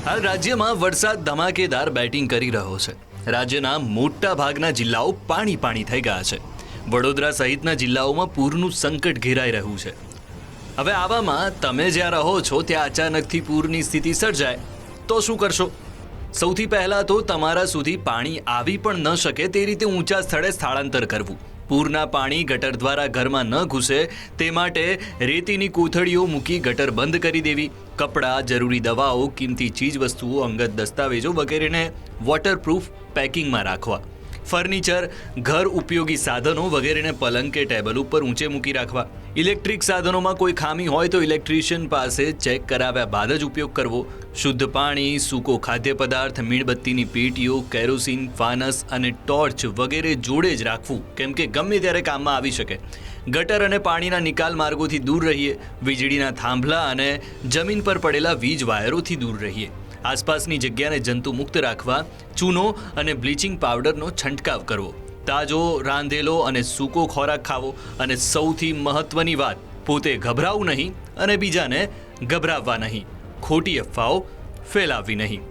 હાલ રાજ્યમાં વરસાદ ધમાકેદાર બેટિંગ કરી રહ્યો છે. રાજ્યના મોટા ભાગના જિલ્લાઓ પાણી થઈ ગયા છે. વડોદરા સહિતના જિલ્લાઓમાં પૂરનું સંકટ ઘેરાઈ રહ્યું છે. હવે આવામાં તમે જ્યાં રહો છો ત્યાં અચાનકથી પૂરની સ્થિતિ સર્જાય તો શું કરશો? સૌથી પહેલાં તો તમારા સુધી પાણી આવી પણ ન શકે તે રીતે ઊંચા સ્થળે સ્થળાંતર કરવું. પૂરના પાણી ગટર દ્વારા ઘરમાં ન ઘૂસે તે માટે રેતીની કોથળીઓ મૂકી ગટર બંધ કરી દેવી. કપડાં, જરૂરી દવાઓ, કિંમતી ચીજવસ્તુઓ, અંગત દસ્તાવેજો વગેરેને વોટરપ્રૂફ પેકિંગમાં રાખવા. ફર્નિચર, ઘર ઉપયોગી સાધનો વગેરેને પલંગ કે ટેબલ ઉપર ઊંચે મૂકી રાખવા. ઇલેક્ટ્રિક સાધનોમાં કોઈ ખામી હોય તો ઇલેક્ટ્રિશિયન પાસે ચેક કરાવ્યા બાદ જ ઉપયોગ કરવો. શુદ્ધ પાણી, સૂકો ખાદ્ય પદાર્થ, મીણબત્તીની પેટીઓ, કેરોસીન, ફાનસ અને ટોર્ચ વગેરે જોડે જ રાખવું, કેમ કે ગમે ત્યારે કામમાં આવી શકે. ગટર અને પાણીના નિકાલ માર્ગોથી દૂર રહીએ. વીજળીના થાંભલા અને જમીન પર પડેલા વીજ વાયરોથી દૂર રહીએ. આસપાસની જગ્યાને જંતુમુક્ત રાખવા. ચૂનો અને બ્લીચિંગ પાવડરનો છંટકાવ કરવો. તાજો, રાંધેલો અને સૂકો ખોરાક ખાવો. અને સૌથી મહત્વની વાત, પોતે ગભરાવું નહીં અને બીજાને ગભરાવવા નહીં. ખોટી અફવાઓ ફેલાવવી નહીં.